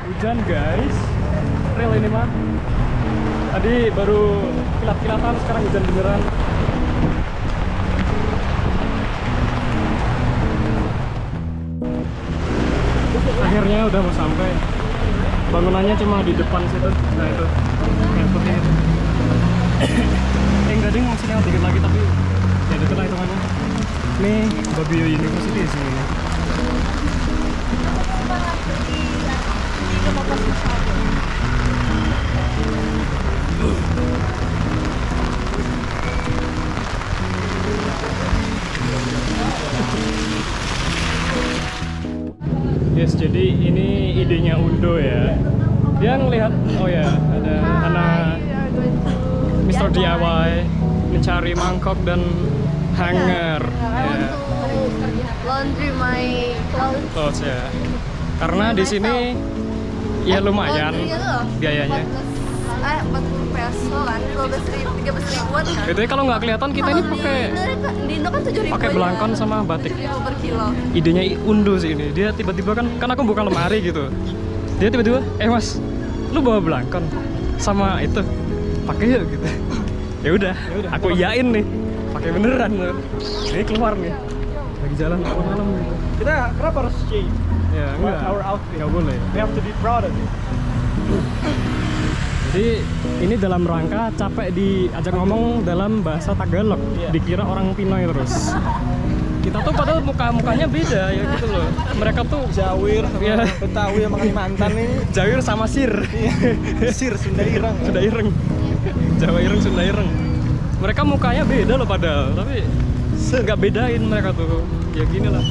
Hujan guys, real ini mah. Tadi baru kilat-kilatan, sekarang hujan beneran. Akhirnya udah mau sampai. Bangunannya cuma di depan situ. Nah itu, yang putih itu. Enggak ding, maksudnya dikit lagi tapi ya deket lah hitungannya. Ini Babio University di sini. Yes, jadi ini idenya Undo ya. Dia ngelihat, oh ya, ada anak Mr. DIY mencari mangkok dan hanger. Ya. Laundry my clothes. Clothes ya. Karena di sini ya lumayan biayanya. 40 peso kan, 13 ribuan kan. Itu kalau nggak kelihatan kita ini pakai Di Indo kan 7 ribu. pakai belangkon sama batik. 7 ribu per kilo. Idenya Undo sih ini. Dia tiba-tiba kan aku buka lemari gitu. Dia tiba-tiba, mas, lu bawa belangkon sama itu, pakai yuk gitu. Ya udah, aku iyain nih, pakai beneran loh. Ini keluar nih, lagi jalan malam-malam gitu. Kita kenapa harus change? Ya enggak, Our outfit. nggak boleh. We have to be proud of it. Jadi ini dalam rangka capek diajak ngomong dalam bahasa Tagalog, dikira orang Pinoy terus. Kita tuh padahal mukanya beda ya gitu loh. Mereka tuh Jawir sama ya. Betawi sama Kalimantan ini. Jawir sama Sir. Sir Sunda Ireng. Sunda Ireng. Jawa Ireng, Sunda Ireng. Mereka mukanya beda loh padahal, tapi nggak bedain mereka tuh. Ya gini lah.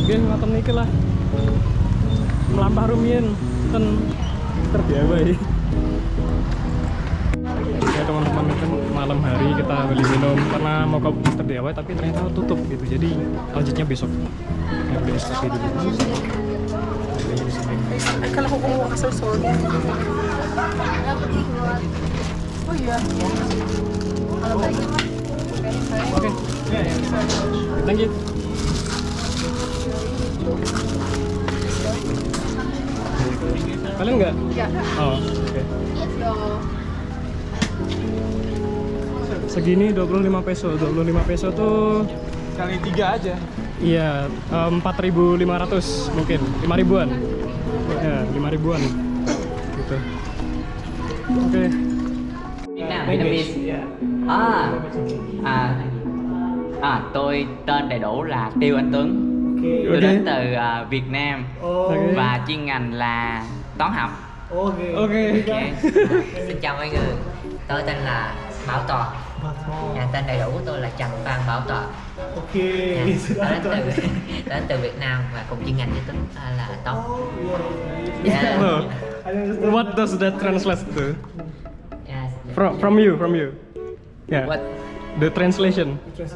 Biar ngotot niki lah. Melampah rumiyin ten terdiawai. Ya teman-teman, itu malam hari kita beli minum karena mau ke terdiawai tapi ternyata tutup gitu. Jadi lanjutnya besok. Ya beli es kopi dulu. Kalau aku mau kasar sorry. Oh iya. Kalau banyak mah. Oke. Thank you. Kalian nggak? Enggak. Oh, oke. Yo. Segini 25 peso. 25 peso tuh Kali 3 aja. iya 4.500 mungkin. 5 ribuan. Ya, 5 ribuan. Gitu. Oke. Vietnamese. Tôi tên đầy đủ là Tiêu Anh Tuấn. Tôi Ok. đến từ Việt Nam Ok. và chuyên ngành là toán học. Oke. Oke. Xin chào mọi người, tôi tên là Bảo Toàn. Tên đầy đủ của tôi là Trần Phan Bảo Toàn. Oke. Tôi đến từ Việt Nam và cùng chuyên ngành với tôi là toán. Yeah. Oh, what does that translate to? Yeah. From you. Yeah. What? The translation. Yes.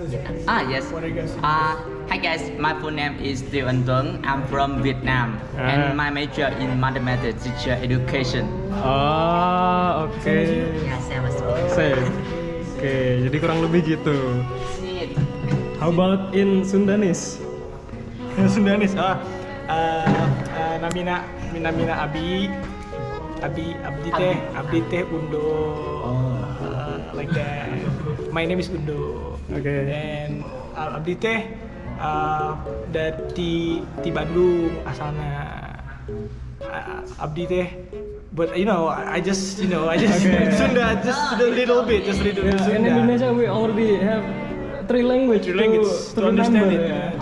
Hi guys, my full name is Tiêu Anh Tuấn. I'm from Vietnam and my major in mathematics, teacher education. Oh, oke. Yeah, sama semua. Same. Oke, jadi kurang lebih gitu. How about in Sundanese? Sundanis. Namina Abi Abdi teh Undo. Like that. My name is Undo. Oke. And Abdi teh dari Bandung asalnya. Abdi teh, but I just Okay. Sunda, just a little bit Yeah, Sunda. in Indonesia we already have three language To understand it. Yeah.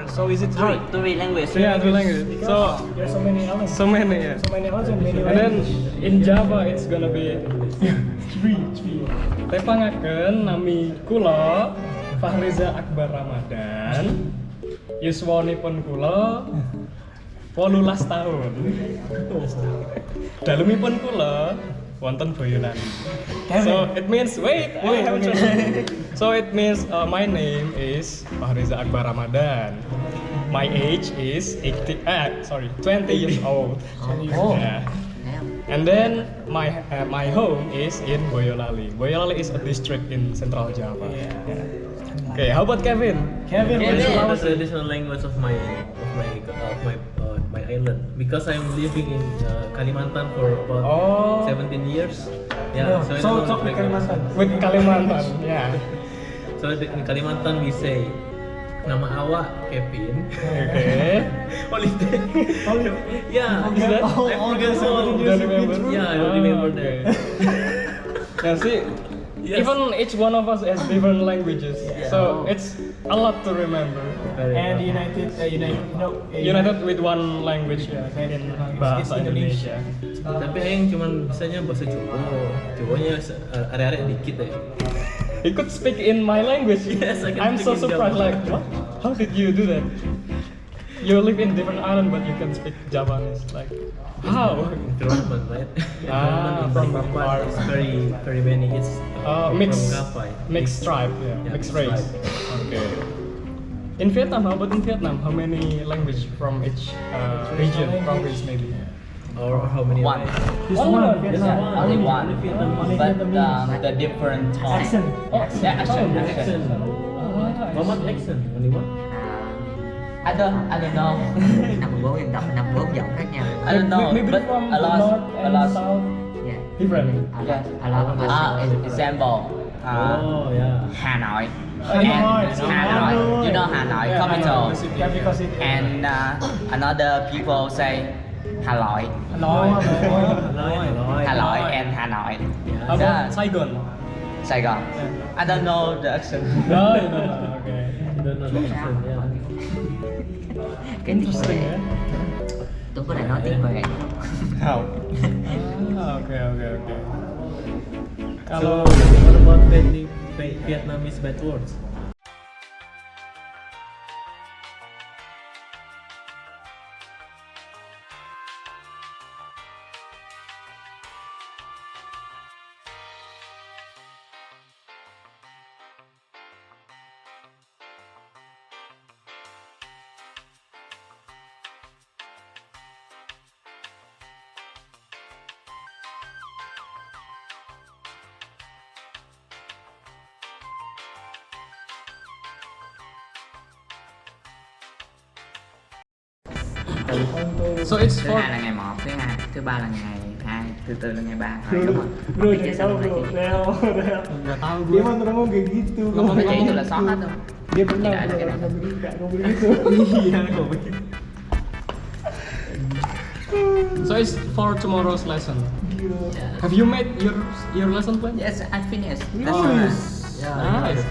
So is it three? Three language. Yeah, three language. So There's so many elements. so many. Yeah. So many elements and many And then languages. in Java it's gonna be Three. tepangaken nami kula Fahriza Akbar Ramadan. Yuswanipun kula 18 tahun. Dalemipun kula wonten Boyolali. So it means So it means my name is Fahriza Akbar Ramadan. My age is 20 years old. Yeah. And then my home is in Boyolali. Boyolali is a district in Central Java. Yeah. Okay, how about Kevin? Kevin, Yeah, what is yeah. your The traditional language of my island England because I'm living in Kalimantan for about Oh. 17 years. Yeah, So I don't talk speak Kalimantan. With Kalimantan, yeah. So in Kalimantan we say nama awak Kevin. Okay. Holiday. Yeah, Is that- I forget all. Don't remember? Yeah, I don't remember okay. that. Yeah, see, Yes. even each one of us has different languages, so it's a lot to remember. And United with one language ya, in bahasa Indonesia. Tapi Aing cuman bisanya bahasa Jawa. Jawanya area-area dikit deh. He could speak in my language. Yes, I can I'm so speak in surprised. Java. Like, what? How did you do that? You live in different island, but you can speak Javanese. Like, how? Environment, right? Ah, Environment in from Balikpapan is very many. It's Mixed, from Gavai. mixed tribe, yeah, Yeah, mixed mixed race. tribe. Okay. In Vietnam, how about in Vietnam? How many language from each region, province maybe? Or how many? One. One. Yeah, only one. But the different tone. Accent. Yeah, accent. Accent. Mamat accent. Only one? I don't know. 54 dân tộc, 54 giọng khác nhau. I don't know. Maybe But from a the lot, north a and lot. south, Yeah. different. Yes. A lot of us. Example. Oh yeah. Hà Nội. Hanoi. And Hà Nội. You know Hà Nội, Yeah, capital. Hanoi. Capital city. And another people say Hà Nội. Hanoi. Hà Nội and Hà Nội. How Yeah. about Saigon? Saigon. I don't know the accent. No, you don't know. Okay. You don't know the accent, yeah. Cái tiếng Interesting, Việt. yeah. Tuấn có thể nói tiếng Việt. How? Okay, okay, okay. So what about Vietnamese bad words? So it's Thứ for hai là ngày 1, thứ ba là ngày 2, thứ tư là ngày 3. Bro, Đúng rồi. bro, Bây jangan giờ sao tahu lagi? bro. Leo. nggak tahu Dia gue. mah ngomong kayak gitu. Ngomong kayak gitu lah, sokat tuh. Dia pernah Tidak ada bro, kenapa. ngomong begitu. Iya, kok begitu. So it's for tomorrow's lesson. Gila. Have you made your lesson plan? Yes, I finished. Nice. That's all. Nice.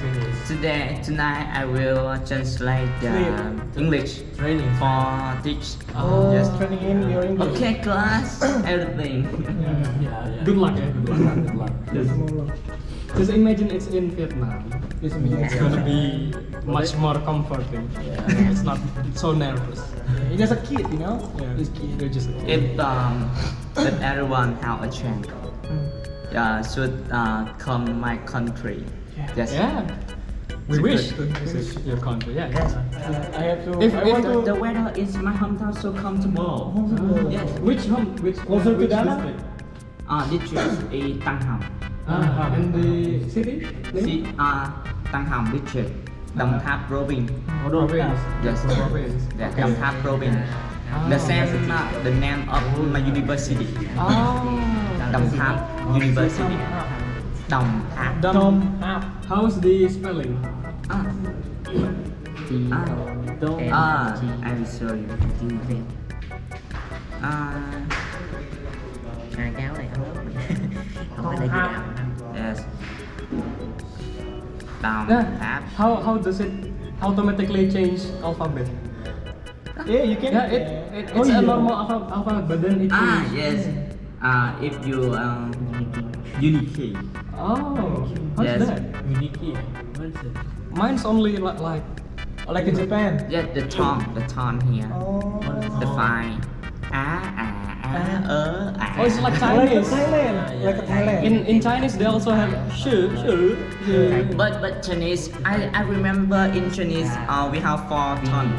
Tonight I will translate English Training. for teach. Oh, Yes. training in your English. Okay, class. Everything. Good luck, yeah. Good luck. Just imagine it's in Vietnam. It's gonna be much more comforting. It's not so nervous. He's just a kid, you know. Yeah, He's kid. they're just. If everyone have a chance, should come my country. Yes. Yeah. We wish to visit your country. Yeah. I have to. If- I if want to. The weather is my hometown so comfortable. Yes. Which home? Which Closer to which Dana? district? District is Tăng Hồng. And the city? Tăng Hồng district, Đồng Tháp province. Province. Yes. Province. Yeah, Đồng Tháp province. The same, the name of my university. Oh. Đồng Tháp University. Đồng Tháp. Dom. How's the spelling? I will show you. Hai cháu này không không có thể gì nào. Yes. Đồng Yeah. Tháp. How does it automatically change alphabet? Yeah, you can. Yeah, it's a normal alphabet, but then it changes. Yes. If you Unikey. Oh, how's Yes. that? Uniki. What is it? Mine's only like Like in Japan. Yes, the tone here. Oh. The fine. Oh, it's like Like a Chinese. Thailand. Like a Thailand. In Chinese they also have shu. But Chinese, I remember in Chinese we have 4 tone.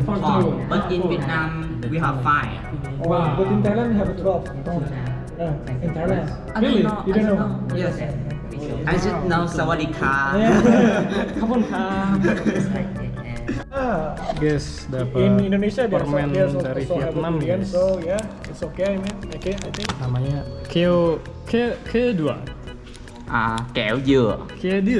Four tone. But in Vietnam we have 5. Oh, but in Thailand we have a 12 tone. In Thailand. I Really? don't know. You I don't don't know? Yes. I just know Sawadee Ka. Yeah. Come on, come. Yeah. Guys, dapat In Indonesia permen there's dari also have a Vietnam durian, guys. so yeah, it's okay, man. Okay, I think. Namanya K2. Kẹo dừa. K2.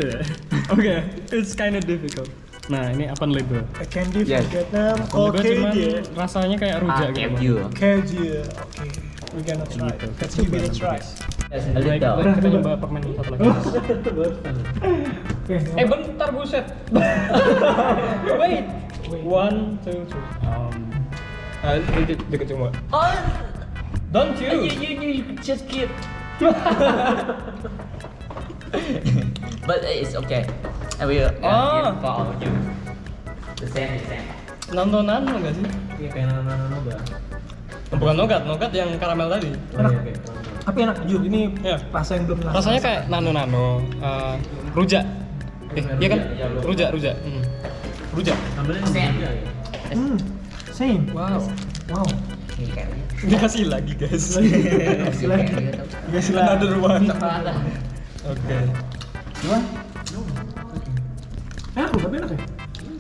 Okay, it's kind of difficult. Nah, ini apa label? A candy from Yes. Vietnam. Label cuman Okay, rasanya kayak rujak Kẹo gitu. dừa. Kejia. Okay, we're gonna try. Gitu. Let's give it a try. A Baik, little. kita coba permen satu lagi. Bentar buset. Wait. 1, 2, 3. Deket cuma. Oh, Don't you? you just keep. But it's okay. I will give for you. The same. Nano nggak sih? Iya kayak nano-nano. Bukan nougat yang karamel tadi. Oh iya kayak nano. Tapi enak jujur, ini Ya. rasa yang belum pernah. Rasanya kayak nano, rujak. Iya kan? Rujak. Rujak. Sambelnya Same. juga ya. Same. Wow. Wow. Ini kayak Dikasih lagi guys. gitu tau. Guys, Another one. Salah. Oke. Gimana? Enak loh, tapi enak ya?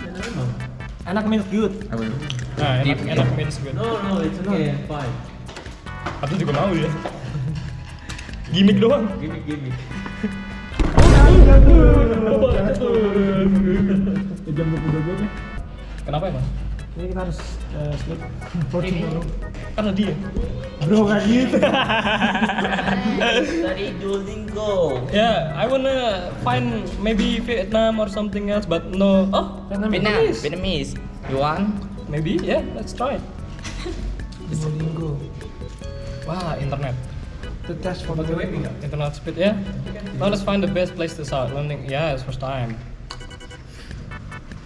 Memang. Enak means good. I will. Nah, enak means good. No, it's okay. Fine. Aku juga mau ya. Gimik doang. Gimik. Jam 22 nih. Kenapa emang? Ini kita harus sleep 14 dulu. Karena dia. Bro, gak gitu. Study Duolingo. Yeah, I wanna find maybe Vietnam or something else, but no. Oh, Vietnamese. You want? maybe. Yeah, let's try. Duolingo. Wah, internet. To test for the web enggak? Internet speed ya. Now let's find the best place to start learning. Yeah, it's first time.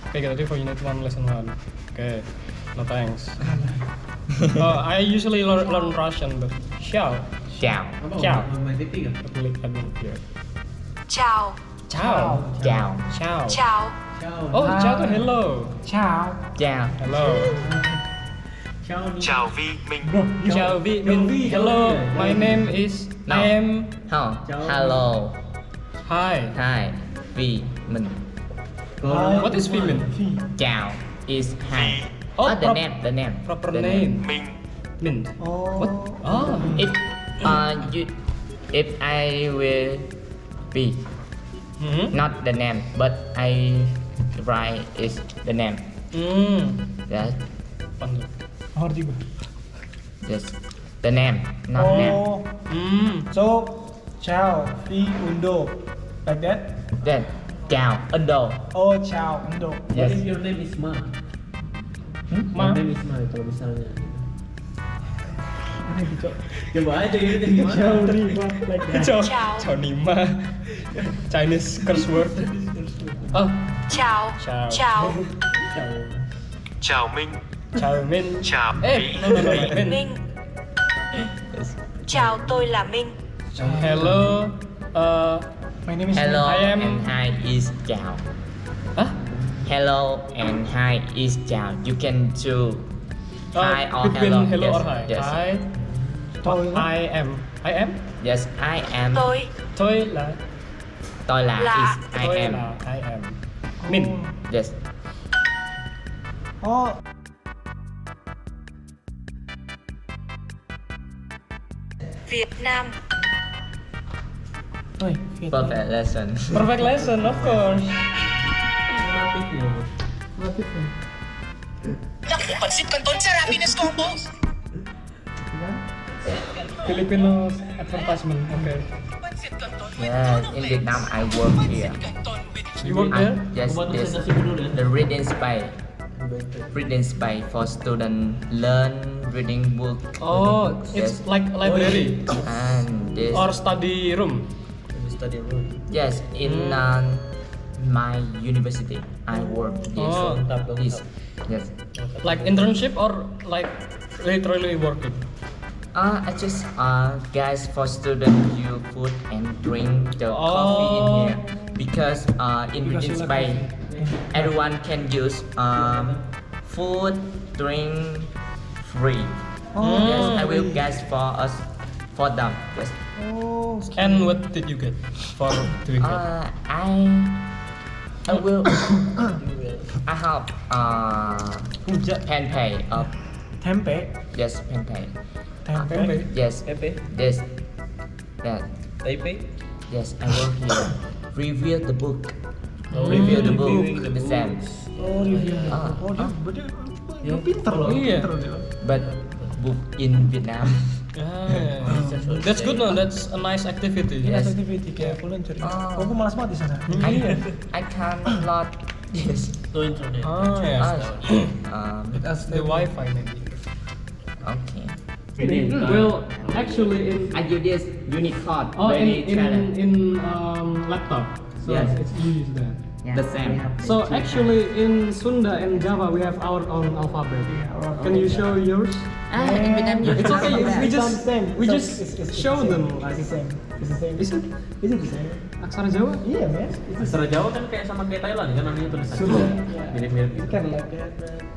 Okay, get ready for unit 1 lesson 1. Okay, no thanks. I usually learn Russian, but ciao. Ciao. Ciao. Main TV kan? Klik admin here. Ciao. Ciao. Ciao. Ciao. Ciao. Ciao. Oh, ciao tuh hello. Ciao. Ciao. Hello. Ciao nih. Chào Vi Minh. Bro, Ciao Vi Min. Hello, my name is No. I am. How? Ciao. Hello. Hi. Hi. Vi Minh. What is Vi Min? Ciao is hi. Oh, the name. Proper The name. Minh. Min. Oh. What? Oh. If I will be not the name, but I write is the name. Yes. Pandu. Ngerti gue. Yes. The name, not name. Oh. So, ciao, vi undo. Like that? Then, ciao, Indo. Oh, ciao, undo. What Yes. if your name is Ma? Ma. Your name is Ma kalau misalnya. Ini gitu. Coba aja gitu gimana? Ciao, Riva. Like that. Ciao. Ciao. Ciao Nima. Chinese curse word. Oh. Ciao. Ciao. Ciao. Chào Minh. Ciao Min. Chào Eh, Vi. no, Min. Minh. Yes. Chào, tôi là Minh. Hello. My name is Hello I am- and hi is ciao. Hah? Hello and hi is ciao. You can do hi or between hello. hello Yes, or hi. Yes. Hi. Tôi. I am. I am. Yes, I am. Tôi Tôi là. Tôi là Là. is I Tôi am. là. I am. Min. Yes. Oh. Việt Nam. Oi, Vietnam. Perfect lesson. Perfect lesson, of course. Native-nya. Relatif nih. Filipino advertisement. Okay. Yes, in Vietnam I work here. You work there? Yes, Buat yes. presentasi dulu deh. The reading space for student learn reading book. Oh, it's like a library And this or study room. Study room. yes in my university I work this. Oh, mantap dong, This mantap. yes. Like internship or like literally working? I just guys for student you food and drink the coffee in Oh. here because in Because reading you like space coffee. everyone can use food drink free. Oh. Yes, I will guys for them. Yes. Oh. And what did you get for doing that? I will I have pen pay of Tempe. yes pen pay. Tempe. Yes. Tempe. This. That. Taipei. Yes. I work here. Review the book. Review the book. reviewing the The same. Oh, review. Ah. Oh, dia berarti dia pinter loh. Iya. Pinter dia. But book in Vietnam. That's good, no? That's a nice activity. Yes, Yes. activity kayak voluntary. Oh. Oh, aku malas banget di sana. I cannot. Yes. To internet. Oh yes. That's The Wi-Fi maybe. Okay. Well, actually in I do this Unicode. oh very challenge. in laptop. So Yes. it's you use that. Yeah, The same. we have So this too. actually in Sunda and Java we have our own alphabet. Can you show yours? in Vietnam you It's have okay. that. We It's just the same. we So just it's show the same. them like It's the same. It's the same. Is it Is it the same? aksara Jawa? Iya, man. Aksara Jawa kan kayak sama kayak Thailand kan namanya tulisan. Sudah. Mirip-mirip It's gitu. kind of like that.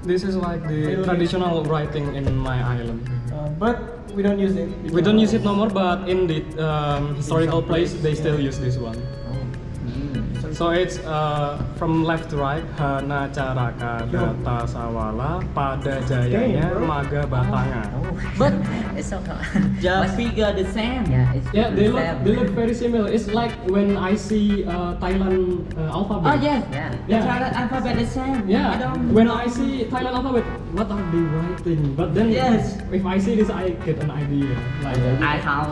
This is like the traditional writing in my island. But we don't use it. We don't use it no more, but in the historical place they still use this one. So it's from left to right, Hana Caraka Data Sawala pada jayanya Damn, bro. Maga Batanga. But it's so hard. The figure the same. Yeah, it's Yeah, they the look same. very similar. It's like when I see Thailand alphabet. Oh yes. Yeah. The Yeah. Thailand alphabet the same. I Yeah, don't when know. I see Thailand alphabet, what are they writing? But then, Yes. if I see this, I get an idea. Like, I have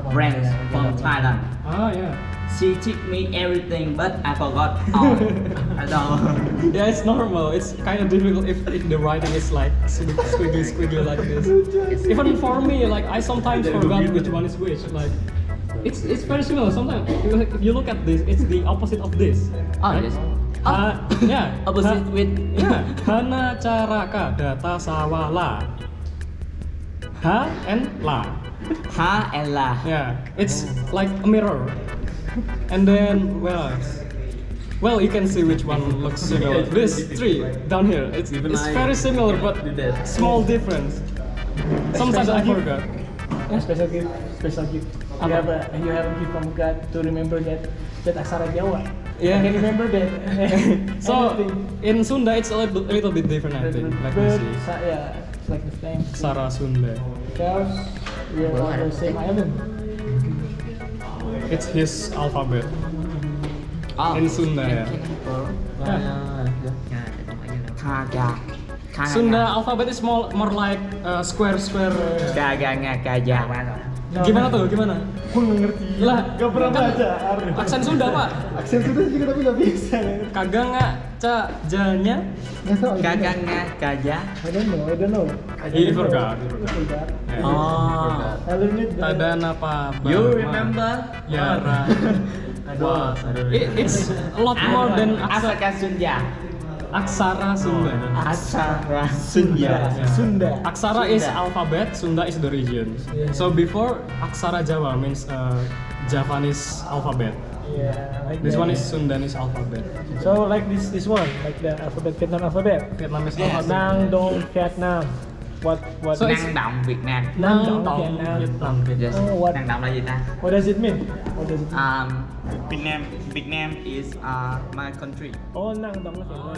friends from Thailand. ah, yeah. She teach me everything, but I forgot all. I don't. Yeah, it's normal. It's kind of difficult if the writing is like squiggly like this. Even for me, like I sometimes forgot which one is which. Like, it's very similar. Sometimes if you look at this, it's the opposite of this. Oh, right? yes. Yeah. Opposite with Yeah. Hana Caraka Data Sawala. Ha and La. Ha and La. Yeah, it's like a mirror. And then well, you can see which one looks similar. This three down here, it's very similar but small difference. Sometimes I forgot. Special gift. Special gift. You have a gift from God to remember that aksara Jawa. Yeah. I can remember that. So Anything. in Sunda it's a little bit different, I think. Like we But, see yeah, it's like the same. Aksara Sunda. Because we are on the same island. It's his alphabet Oh. in Sunda. Yeah. Yeah, they don't like it. Kaga. Sunda alphabet is more like square. Kaga kaja. Gimana tuh? Gimana? Aku nggak ngerti. Lah, Gak pernah kan baca. aksen Sunda, Pak. Aksen Sunda juga tapi nggak bisa. Kagak nggak janya? Nggak tahu. Kaga kaja. I don't know. He forgot. I forgot. Oh. I learned it. Tadana apa? You remember? Yara. Wah, It's a lot more than Asaka Sunda. aksara Sunda. Aksara Sunda. Sunda. Aksara is alphabet, Sunda is the region. So before aksara Jawa means Javanese alphabet. Yeah. Like This that. one is Sundanese alphabet. So like this one, like the alphabet Vietnam alphabet. Vietnamese Yes. alphabet. Nang Dong Vietnam. What? So it's- Năng động Việt Nam. Nang Nang Dong Dong Vietnam. Vietnam. Yes. Oh, what? Năng động là gì ta? What does it mean? What does it mean? Vietnam is my country. Oh, Nang Dong Vietnam.